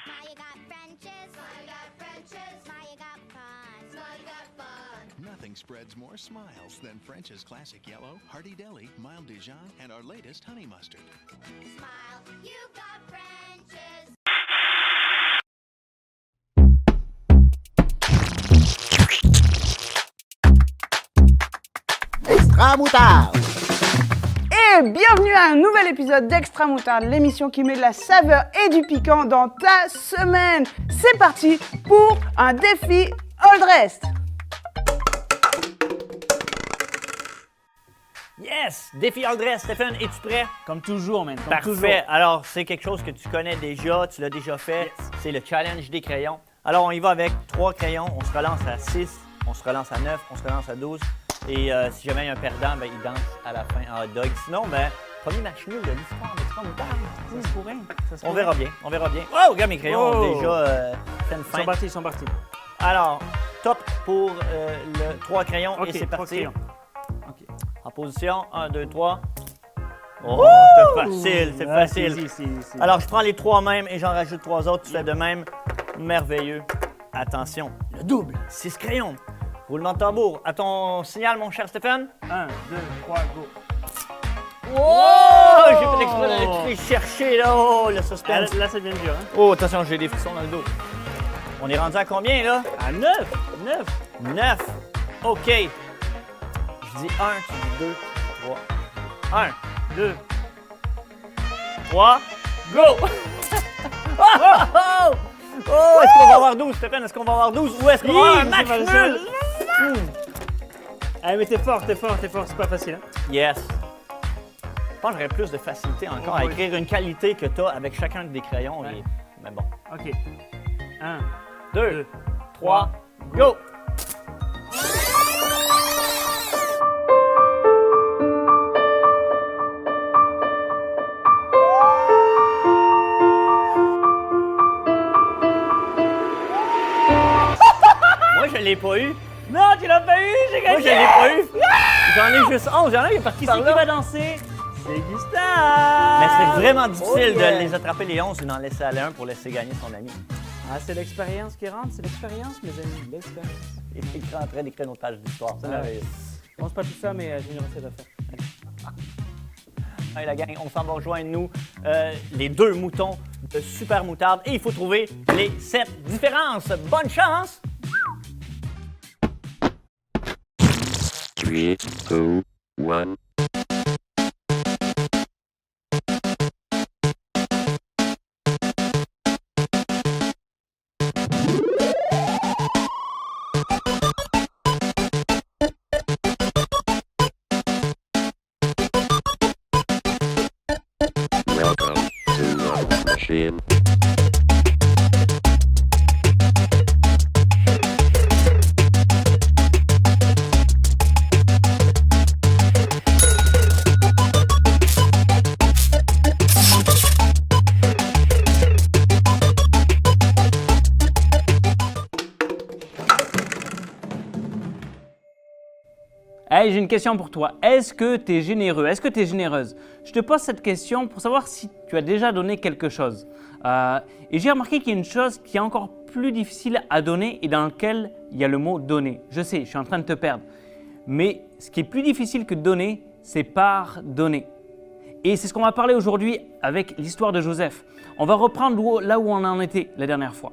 Maya got Frenches. Maya got Frenches. Maya got fun. Maya got fun. Nothing spreads more smiles than French's Classic Yellow, Hearty Deli, Mild Dijon, and our latest honey mustard. Smile, you got Frenches. Extra moutarde. Et bienvenue à un nouvel épisode d'Extra Moutarde, l'émission qui met de la saveur et du piquant dans ta semaine. C'est parti pour un défi All Dressed. Yes! Défi All Dressed. Stéphane, es-tu prêt? Comme toujours, man. Comme Parfait. toujours. Alors, c'est quelque chose que tu connais déjà, tu l'as déjà fait. Yes. C'est le challenge des crayons. Alors, on y va avec 3 crayons. On se relance à 6, on se relance à 9, on se relance à 12. Et si jamais il y a un perdant, ben, il danse à la fin en hot dog. Sinon, ben, premier match nul de l'histoire d'Extra Moutarde. Ça se pourrait. Ça se On pourrait. verra bien, on verra bien. Oh, regarde mes crayons, ont Oh. déjà fait une Ils fin. sont partis, ils sont partis. Alors, top pour le 3 crayons Ok, et c'est 3 parti. crayons. Ok. En position, 1, 2, 3. Oh, c'est facile, c'est Ah, facile. c'est- Alors, je prends les 3 mêmes et j'en rajoute 3 autres. Tu fais de même. Merveilleux. Attention, le double, 6 crayons. Roulement de tambour. À ton signal, mon cher Stéphane. 1, 2, 3, go. Oh! J'ai fait l'exploit d'aller les chercher, là. Oh, le Ah, suspense. là, ça devient dur. Hein? Oh, attention, j'ai des frissons dans le dos. On est rendu à combien, là? À 9. 9. 9. OK. Je dis 1, tu dis 2, 3. 1, 2. 3, go! Oh, oh, oh! Oh, est-ce qu'on va avoir 12, Stéphane? Est-ce qu'on va avoir 12 ou est-ce qu'on va avoir un match nul? Ah, mais t'es fort. C'est pas facile. Hein? Yes. Je pense que j'aurais plus de facilité encore à Oui. écrire une qualité que tu as avec chacun des crayons. Ouais. Et... Mais bon. OK. 1. 2, 3, go! Moi, je l'ai pas eu. Non, tu l'as pas eu, j'ai Moi, je gagné. l'ai pas eu. J'en ai juste 11. Y'en a, il est parti Qui par c'est qui là. va danser? C'est Gustave. Mais c'est vraiment difficile Oh, yeah. de les attraper les 11 et d'en laisser aller un pour laisser gagner son ami. Ah, c'est l'expérience qui rentre, c'est l'expérience, mes amis, l'expérience. Et il est en train d'écrire nos pages d'histoire. C'est Ouais. merveilleux. Bon, c'est pas tout ça, mais j'ai une recette à faire. Hey, la gang, on s'en va rejoindre, nous, les 2 moutons de Super Moutarde. Et il faut trouver les 7 différences. Bonne chance! 3, 2, 1. Welcome to the machine. Hey, j'ai une question pour toi. Est-ce que tu es généreux? Est-ce que tu es généreuse? Je te pose cette question pour savoir si tu as déjà donné quelque chose. Et j'ai remarqué qu'il y a une chose qui est encore plus difficile à donner et dans laquelle il y a le mot donner. Je sais, je suis en train de te perdre. Mais ce qui est plus difficile que de donner, c'est pardonner. Et c'est ce qu'on va parler aujourd'hui avec l'histoire de Joseph. On va reprendre là où on en était la dernière fois.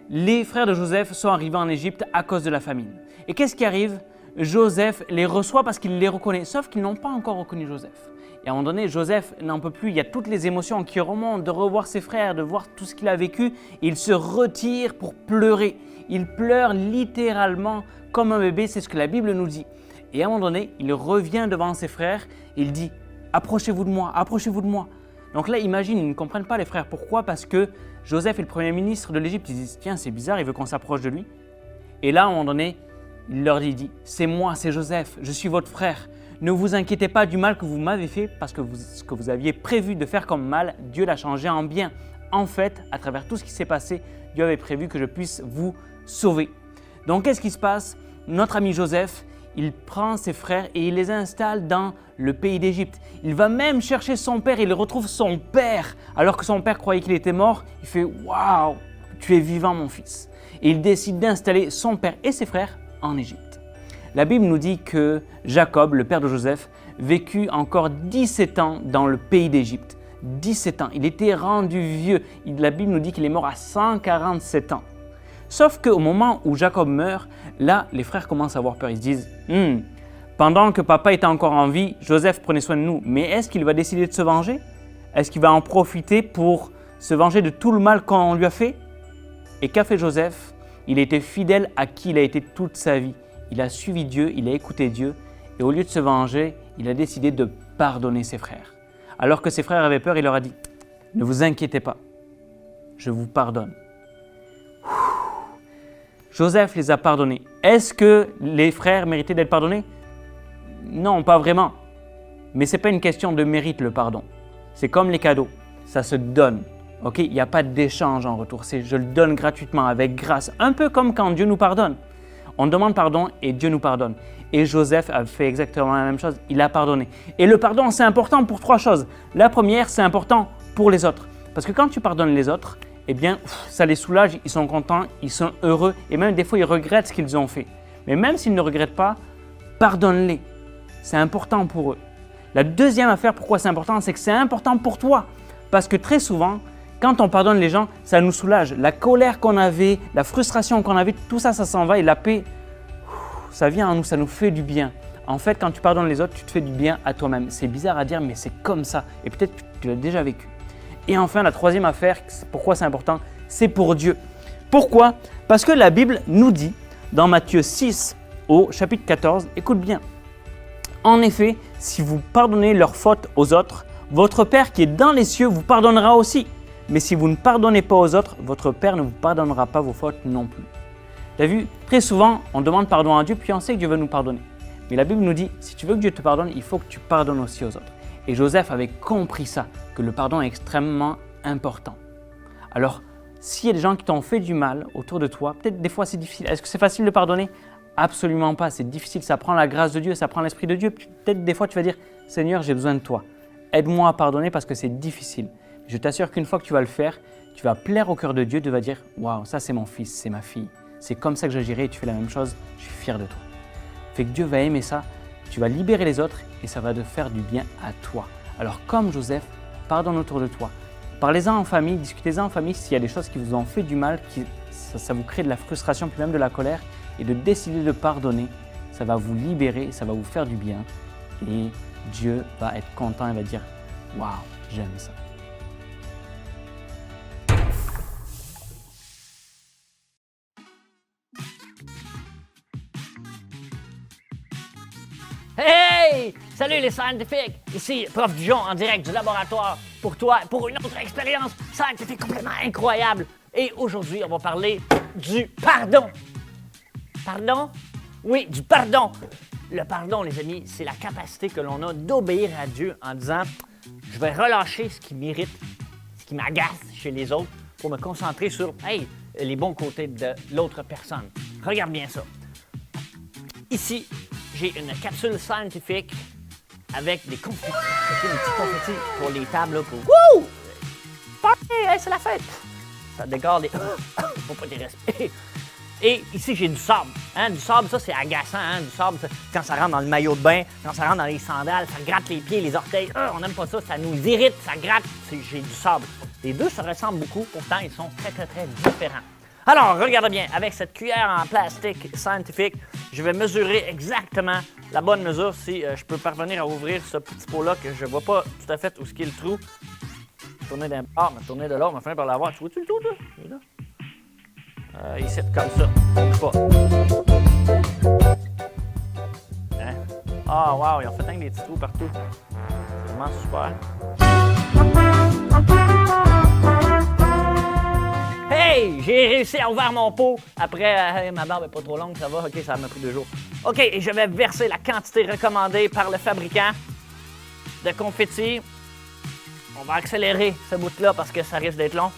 Les frères de Joseph sont arrivés en Égypte à cause de la famine. Et qu'est-ce qui arrive? Joseph les reçoit parce qu'il les reconnaît, sauf qu'ils n'ont pas encore reconnu Joseph. Et à un moment donné, Joseph n'en peut plus, il y a toutes les émotions qui remontent, de revoir ses frères, de voir tout ce qu'il a vécu. Et il se retire pour pleurer. Il pleure littéralement comme un bébé, c'est ce que la Bible nous dit. Et à un moment donné, il revient devant ses frères et il dit « Approchez-vous de moi, approchez-vous de moi ». Donc là, imagine, ils ne comprennent pas les frères. Pourquoi? Parce que Joseph est le premier ministre de l'Égypte. Ils disent « Tiens, c'est bizarre, il veut qu'on s'approche de lui ». Et là, à un moment donné, il leur dit « C'est moi, c'est Joseph, je suis votre frère. Ne vous inquiétez pas du mal que vous m'avez fait parce que ce que vous aviez prévu de faire comme mal, Dieu l'a changé en bien. En fait, à travers tout ce qui s'est passé, Dieu avait prévu que je puisse vous sauver. » Donc, qu'est-ce qui se passe? Notre ami Joseph, il prend ses frères et il les installe dans le pays d'Égypte. Il va même chercher son père, il retrouve son père. Alors que son père croyait qu'il était mort, il fait « Waouh, tu es vivant mon fils ». Et il décide d'installer son père et ses frères en Égypte. La Bible nous dit que Jacob, le père de Joseph, vécut encore 17 ans dans le pays d'Égypte. 17 ans, il était rendu vieux. La Bible nous dit qu'il est mort à 147 ans. Sauf qu'au moment où Jacob meurt, là, les frères commencent à avoir peur. Ils se disent pendant que papa était encore en vie, Joseph prenait soin de nous. Mais est-ce qu'il va décider de se venger? Est-ce qu'il va en profiter pour se venger de tout le mal qu'on lui a fait? Et qu'a fait Joseph? Il était fidèle à qui il a été toute sa vie. Il a suivi Dieu, il a écouté Dieu. Et au lieu de se venger, il a décidé de pardonner ses frères. Alors que ses frères avaient peur, il leur a dit « Ne vous inquiétez pas, je vous pardonne. » Joseph les a pardonnés. Est-ce que les frères méritaient d'être pardonnés? Non, pas vraiment. Mais ce n'est pas une question de mérite, le pardon. C'est comme les cadeaux, ça se donne. Okay? Il n'y a pas d'échange en retour, je le donne gratuitement, avec grâce. Un peu comme quand Dieu nous pardonne. On demande pardon et Dieu nous pardonne. Et Joseph a fait exactement la même chose, il a pardonné. Et le pardon, c'est important pour 3 choses. La première, c'est important pour les autres. Parce que quand tu pardonnes les autres, eh bien, ça les soulage, ils sont contents, ils sont heureux et même des fois, ils regrettent ce qu'ils ont fait. Mais même s'ils ne regrettent pas, pardonne-les. C'est important pour eux. La deuxième affaire, pourquoi c'est important, c'est que c'est important pour toi. Parce que très souvent, quand on pardonne les gens, ça nous soulage. La colère qu'on avait, la frustration qu'on avait, tout ça, ça s'en va et la paix, ça vient en nous, ça nous fait du bien. En fait, quand tu pardonnes les autres, tu te fais du bien à toi-même. C'est bizarre à dire, mais c'est comme ça. Et peut-être que tu l'as déjà vécu. Et enfin, la troisième affaire, pourquoi c'est important, c'est pour Dieu. Pourquoi? Parce que la Bible nous dit, dans Matthieu 6, au chapitre 14, écoute bien. En effet, si vous pardonnez leurs fautes aux autres, votre Père qui est dans les cieux vous pardonnera aussi. Mais si vous ne pardonnez pas aux autres, votre Père ne vous pardonnera pas vos fautes non plus. Tu as vu, très souvent, on demande pardon à Dieu, puis on sait que Dieu veut nous pardonner. Mais la Bible nous dit, si tu veux que Dieu te pardonne, il faut que tu pardonnes aussi aux autres. Et Joseph avait compris ça, que le pardon est extrêmement important. Alors, s'il y a des gens qui t'ont fait du mal autour de toi, peut-être des fois c'est difficile. Est-ce que c'est facile de pardonner? Absolument pas, c'est difficile, ça prend la grâce de Dieu, ça prend l'Esprit de Dieu. Peut-être des fois tu vas dire, Seigneur, j'ai besoin de toi. Aide-moi à pardonner parce que c'est difficile. Je t'assure qu'une fois que tu vas le faire, tu vas plaire au cœur de Dieu, tu vas dire, waouh, ça c'est mon fils, c'est ma fille. C'est comme ça que j'agirai et tu fais la même chose, je suis fier de toi. Fait que Dieu va aimer ça, tu vas libérer les autres et ça va te faire du bien à toi. Alors comme Joseph, pardonne autour de toi. Parlez-en en famille, discutez-en en famille s'il y a des choses qui vous ont fait du mal, ça vous crée de la frustration puis même de la colère et de décider de pardonner, ça va vous libérer, ça va vous faire du bien et Dieu va être content et va dire « Waouh, j'aime ça ». Hey! Salut les scientifiques! Ici, Prof Dijon en direct du laboratoire pour toi, pour une autre expérience scientifique complètement incroyable. Et aujourd'hui, on va parler du pardon. Pardon? Oui, du pardon. Le pardon, les amis, c'est la capacité que l'on a d'obéir à Dieu en disant « Je vais relâcher ce qui m'irrite, ce qui m'agace chez les autres pour me concentrer sur hey, les bons côtés de l'autre personne. » Regarde bien ça. Ici, j'ai une capsule scientifique avec des confettis. Des petits confettis pour les tables, là, pour wouh! Party! Hey, c'est la fête! Ça décore les... Faut pas les respirer. Et ici, j'ai du sable. Hein? Du sable, ça, c'est agaçant. Hein? Du sable, ça, quand ça rentre dans le maillot de bain, quand ça rentre dans les sandales, ça gratte les pieds, les orteils. On n'aime pas ça, ça nous irrite, ça gratte. J'ai du sable. Les deux se ressemblent beaucoup, pourtant, ils sont très, très, très différents. Alors, regardez bien, avec cette cuillère en plastique scientifique, je vais mesurer exactement la bonne mesure si je peux parvenir à ouvrir ce petit pot-là que je ne vois pas tout à fait où est le trou. Tourner d'un bord, me tourner de l'autre, me finir par l'avoir. Tu vois-tu le trou, là? Il est là. Ici, comme ça. Bouge pas. Hein? Ah, wow, ils ont fait des petits trous partout. C'est vraiment super. Hey! J'ai réussi à ouvrir mon pot. Après, ma barbe n'est pas trop longue, ça va? OK, ça m'a pris 2 jours. OK, et je vais verser la quantité recommandée par le fabricant de confettis. On va accélérer ce bout-là parce que ça risque d'être long.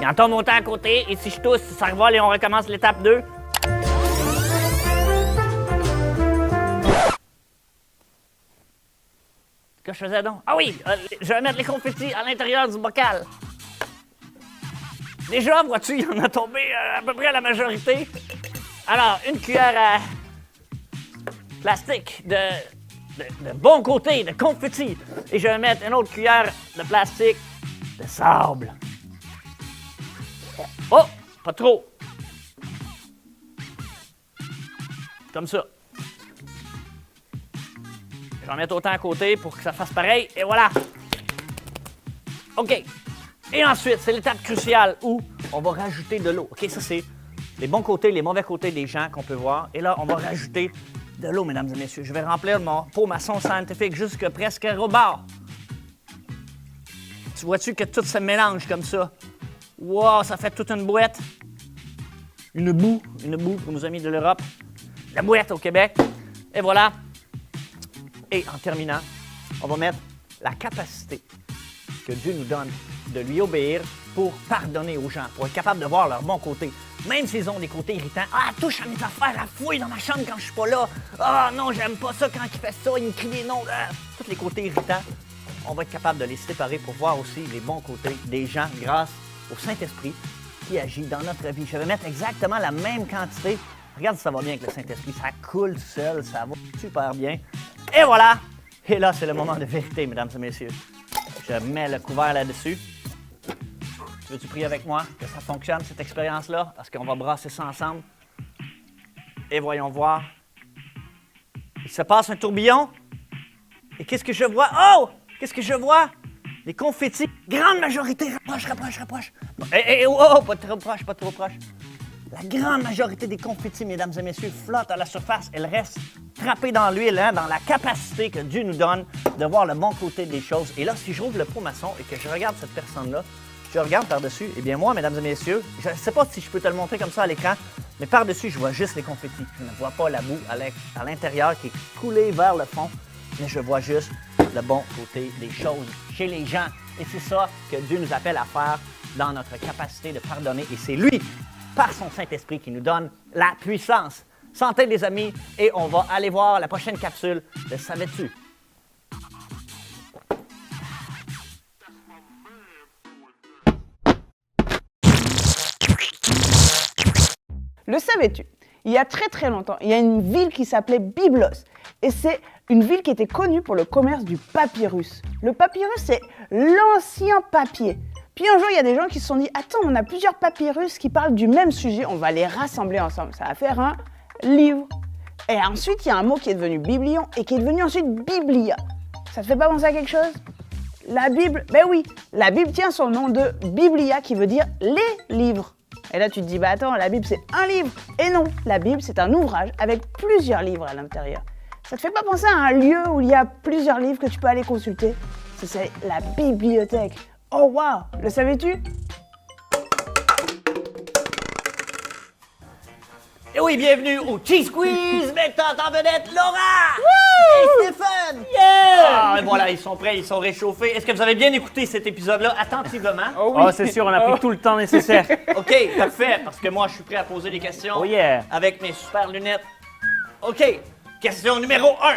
Il en tombe autant à côté, et si je tousse, ça revole et on recommence l'étape 2. Que je faisais donc? Ah oui, je vais mettre les confettis à l'intérieur du bocal. Déjà, vois-tu, il y en a tombé à peu près la majorité. Alors, une cuillère à plastique de bon côté, de confetti. Et je vais mettre une autre cuillère de plastique de sable. Oh, pas trop. Comme ça. Je vais en mettre autant à côté pour que ça fasse pareil. Et voilà. OK. Et ensuite, c'est l'étape cruciale où on va rajouter de l'eau. OK, ça, c'est les bons côtés, les mauvais côtés des gens qu'on peut voir. Et là, on va rajouter de l'eau, mesdames et messieurs. Je vais remplir mon pot maçon scientifique jusque presque au bord. Tu vois-tu que tout se mélange comme ça? Wow, ça fait toute une boîte. Une boue pour nos amis de l'Europe. La boîte au Québec. Et voilà. Et en terminant, on va mettre la capacité que Dieu nous donne de lui obéir pour pardonner aux gens, pour être capable de voir leur bon côté. Même s'ils ont des côtés irritants. Ah, touche à mes affaires, à fouille dans ma chambre quand je suis pas là. Ah non, j'aime pas ça quand il fait ça, il me crie des noms. Ah. Tous les côtés irritants, on va être capable de les séparer pour voir aussi les bons côtés des gens grâce au Saint-Esprit qui agit dans notre vie. Je vais mettre exactement la même quantité. Regarde si ça va bien avec le Saint-Esprit. Ça coule seul, ça va super bien. Et voilà! Et là, c'est le moment de vérité, mesdames et messieurs. Je mets le couvert là-dessus. Veux-tu prier avec moi que ça fonctionne, cette expérience-là? Parce qu'on va brasser ça ensemble. Et voyons voir. Il se passe un tourbillon. Et qu'est-ce que je vois? Oh! Qu'est-ce que je vois? Des confettis. Grande majorité. Rapproche. Oh, pas trop proche. La grande majorité des confettis, mesdames et messieurs, flottent à la surface. Elles restent trappées dans l'huile, dans la capacité que Dieu nous donne de voir le bon côté des choses. Et là, si je rouvre le pot maçon et que je regarde cette personne-là, je regarde par-dessus, eh bien moi, mesdames et messieurs, je ne sais pas si je peux te le montrer comme ça à l'écran, mais par-dessus, je vois juste les confettis. Je ne vois pas la boue à l'intérieur qui est coulée vers le fond, mais je vois juste le bon côté des choses chez les gens. Et c'est ça que Dieu nous appelle à faire dans notre capacité de pardonner. Et c'est lui, par son Saint-Esprit, qui nous donne la puissance. Santé, les amis, et on va aller voir la prochaine capsule de Savais-tu? Le savais-tu? Il y a très longtemps, il y a une ville qui s'appelait Byblos. Et c'est une ville qui était connue pour le commerce du papyrus. Le papyrus, c'est l'ancien papier. Puis un jour, il y a des gens qui se sont dit « Attends, on a plusieurs papyrus qui parlent du même sujet, on va les rassembler ensemble. Ça va faire un livre. » Et ensuite, il y a un mot qui est devenu biblion et qui est devenu ensuite biblia. Ça te fait pas penser à quelque chose? La Bible, ben oui, la Bible tient son nom de biblia qui veut dire les livres. Et là, tu te dis, bah attends, la Bible, c'est un livre. Et non, la Bible, c'est un ouvrage avec plusieurs livres à l'intérieur. Ça te fait pas penser à un lieu où il y a plusieurs livres que tu peux aller consulter? C'est la bibliothèque. Oh waouh, le savais-tu? Et oui, bienvenue au Cheese Quiz, mettant en vedette Laura et Stéphane. Ah, et voilà, ils sont prêts, ils sont réchauffés. Est-ce que vous avez bien écouté cet épisode-là attentivement? Oh oui. Oh, c'est sûr, on a pris tout le temps nécessaire. OK, parfait, parce que moi, je suis prêt à poser des questions Oh yeah. avec mes super lunettes. OK, question numéro 1.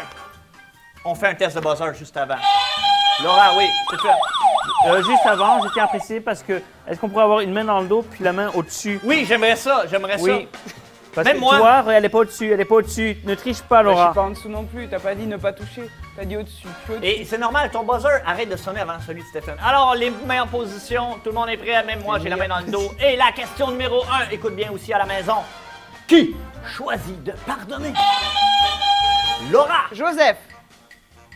On fait un test de buzzer juste avant. Laura, oui, c'est fait. Juste avant, je tiens à préciser parce que est-ce qu'on pourrait avoir une main dans le dos puis la main au-dessus? Oui, j'aimerais ça. Oui. Parce Même que moi. tu vois, elle est pas au-dessus, Ne triche pas, Je suis Laura. pas en dessous non plus, t'as pas dit ne pas toucher, t'as dit au-dessus. Je suis au-dessus. Et c'est normal, ton buzzer arrête de sonner avant celui de Stéphane. Alors, les mains en position, tout le monde est prêt, même moi, j'ai la main dans le dos. Et la question numéro 1, écoute bien aussi à la maison. Qui choisit de pardonner? Laura! Joseph.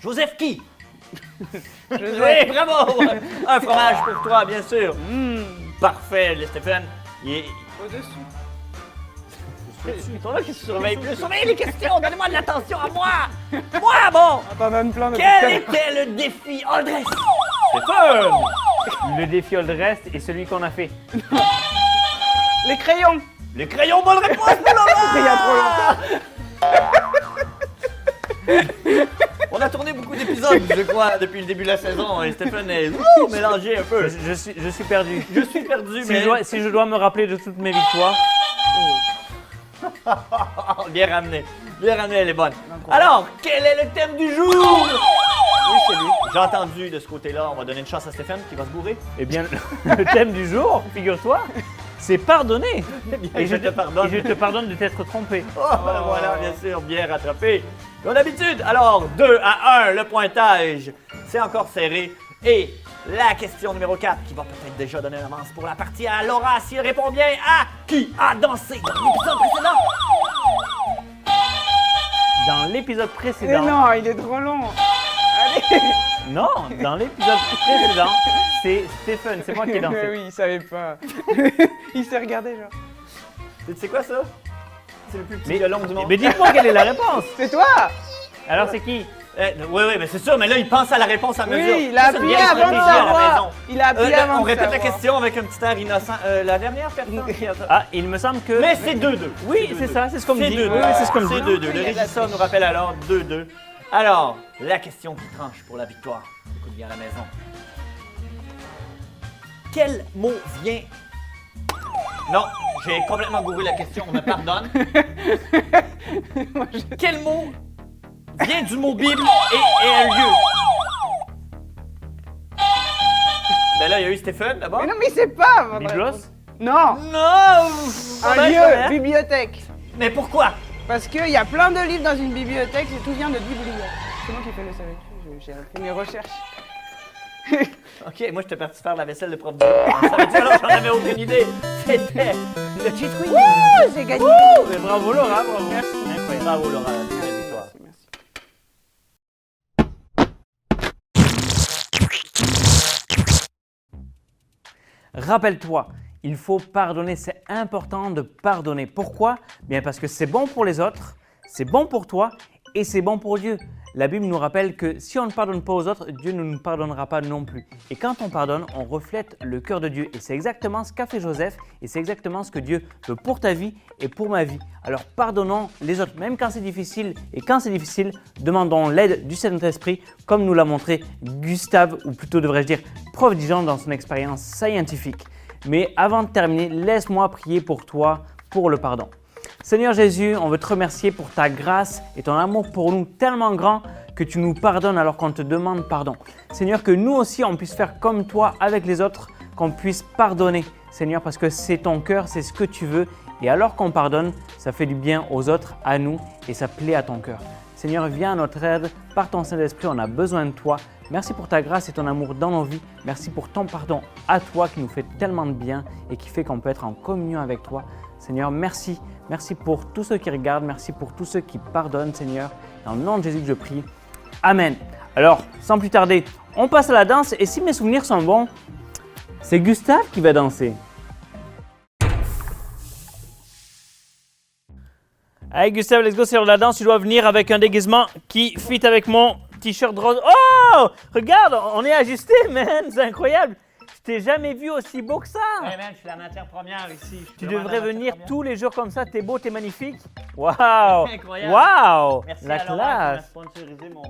Joseph qui? Joseph. Oui, bravo! Un fromage pour toi, bien sûr. Parfait, le Stéphane. Il est... Au-dessus. Ils sont là qui se surveillent plus. Surveillez les questions, donnez-moi de l'attention à moi! Moi, bon! T'en donnes plein de Quel était le défi Aldrich? Stéphane! Le défi All the Rest est celui qu'on a fait. Les crayons. Les crayons, bonne réponse pour Laura! Il y a trop longtemps. On a tourné beaucoup d'épisodes épisodes, je crois, depuis le début de la saison. Et Stéphane est mélangé un peu. Je suis perdu. Je suis perdu, Si mais... si je dois me rappeler de toutes mes victoires. Bien ramené. Bien ramené, elle est bonne. Alors, quel est le thème du jour? Oui, c'est lui. J'ai entendu de ce côté-là. On va donner une chance à Stéphane qui va se bourrer. Eh bien, le thème du jour, figure-toi, c'est pardonner. Et je te pardonne. Et je te pardonne de t'être trompé. Oh, voilà, bien sûr, bien rattrapé. Comme d'habitude, alors 2-1, le pointage. C'est encore serré. Et la question numéro 4, qui va peut-être déjà donner l'avance pour la partie à Laura, si elle répond bien à qui a dansé dans l'épisode précédent. Dans l'épisode Mais précédent. non, il est trop long. Allez. Non, dans l'épisode précédent, c'est Stephen, c'est moi qui ai dansé. Mais oui, il savait pas. Il s'est regardé genre. Tu sais quoi ça? C'est le plus petit violon du monde. Mais dites-moi quelle est la réponse. C'est toi. Alors c'est qui? Oui, mais c'est sûr, mais là, il pense à la réponse à mesure. Oui, il a Ça, c'est une appuyé vieille avant de stratégie à la maison. savoir. Il a appuyé avant On de répète la savoir. question avec un petit air innocent. La dernière personne qui a... Ah, il me semble que... Mais c'est 2-2. Oui, c'est ça, c'est ce qu'on me C'est dit. 2-2. Oui, c'est ce qu'on me C'est dit. 2-2. Le régisseur nous rappelle alors 2-2. Alors, la question qui tranche pour la victoire. Écoute bien à la maison. Quel mot vient... Non, j'ai complètement gouré la question, on me pardonne. Quel mot vient du mot Bible et a un lieu? Ben là, il y a eu Stéphane d'abord. Mais non, mais c'est pas votre Biblos? réponse. Non, Non! un lieu, bibliothèque. Mais pourquoi? Parce qu'il y a plein de livres dans une bibliothèque et tout vient de bibliothèque. C'est moi qui ai fait le savais-tu, j'ai fait mes recherches. Ok, moi je t'ai parti faire la vaisselle de prof de jour. Alors j'en avais aucune idée. C'était le cheat quiz. Wouh, j'ai gagné. Mais bravo Laura, bravo. Merci. Incroyable. Bravo Laura, belle victoire. Merci. Rappelle-toi, il faut pardonner, c'est important de pardonner. Pourquoi? Bien parce que c'est bon pour les autres, c'est bon pour toi et c'est bon pour Dieu. La Bible nous rappelle que si on ne pardonne pas aux autres, Dieu ne nous pardonnera pas non plus. Et quand on pardonne, on reflète le cœur de Dieu. Et c'est exactement ce qu'a fait Joseph et c'est exactement ce que Dieu veut pour ta vie et pour ma vie. Alors pardonnons les autres, même quand c'est difficile. Et quand c'est difficile, demandons l'aide du Saint-Esprit, comme nous l'a montré Gustave, ou plutôt devrais-je dire Prof Dijon dans son expérience scientifique. Mais avant de terminer, laisse-moi prier pour toi, pour le pardon. Seigneur Jésus, on veut te remercier pour ta grâce et ton amour pour nous tellement grand que tu nous pardonnes alors qu'on te demande pardon. Seigneur, que nous aussi on puisse faire comme toi avec les autres, qu'on puisse pardonner. Seigneur, parce que c'est ton cœur, c'est ce que tu veux. Et alors qu'on pardonne, ça fait du bien aux autres, à nous, et ça plaît à ton cœur. Seigneur, viens à notre aide par ton Saint-Esprit, on a besoin de toi. Merci pour ta grâce et ton amour dans nos vies. Merci pour ton pardon à toi qui nous fait tellement de bien et qui fait qu'on peut être en communion avec toi. Seigneur, merci. Merci pour tous ceux qui regardent. Merci pour tous ceux qui pardonnent, Seigneur. Dans le nom de Jésus que je prie. Amen. Alors, sans plus tarder, on passe à la danse. Et si mes souvenirs sont bons, c'est Gustave qui va danser. Allez Gustave, let's go, c'est l'heure de la danse. Tu dois venir avec un déguisement qui fit avec mon t-shirt rose. Oh! Regarde, on est ajusté, man! C'est incroyable! Je t'ai jamais vu aussi beau que ça! Hey man, je suis la matière première ici. Tu devrais venir tous les jours comme ça, t'es beau, t'es magnifique. Waouh! Incroyable. Waouh! Merci La à Laura qui m'a classe! sponsorisé mon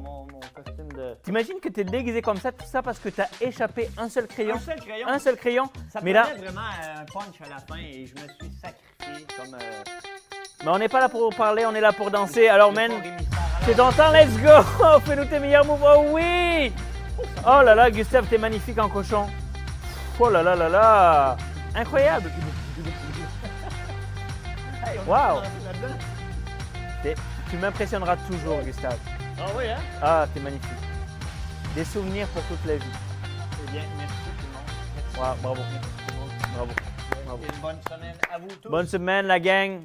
costume de... T'imagines que t'es déguisé comme ça, tout ça parce que t'as échappé un seul crayon? Un seul crayon. Un seul crayon. Ça Mais prenait là, vraiment un punch à la fin et je me suis sacrifié comme... mais on n'est pas là pour parler, on est là pour danser. Alors, man, c'est ton temps, let's go! Fais-nous tes meilleurs moves. Oh oui! Oh là là, Gustave, t'es magnifique en cochon. Oh là là là là! Incroyable! Wow! Tu m'impressionneras toujours, Gustave. Ah oui, hein? Ah, t'es magnifique. Des souvenirs pour toute la vie. C'est bien, merci tout le monde. Merci. Wow, bravo. Merci tout le monde. Bravo. Et une bonne semaine à vous tous. Bonne semaine, la gang.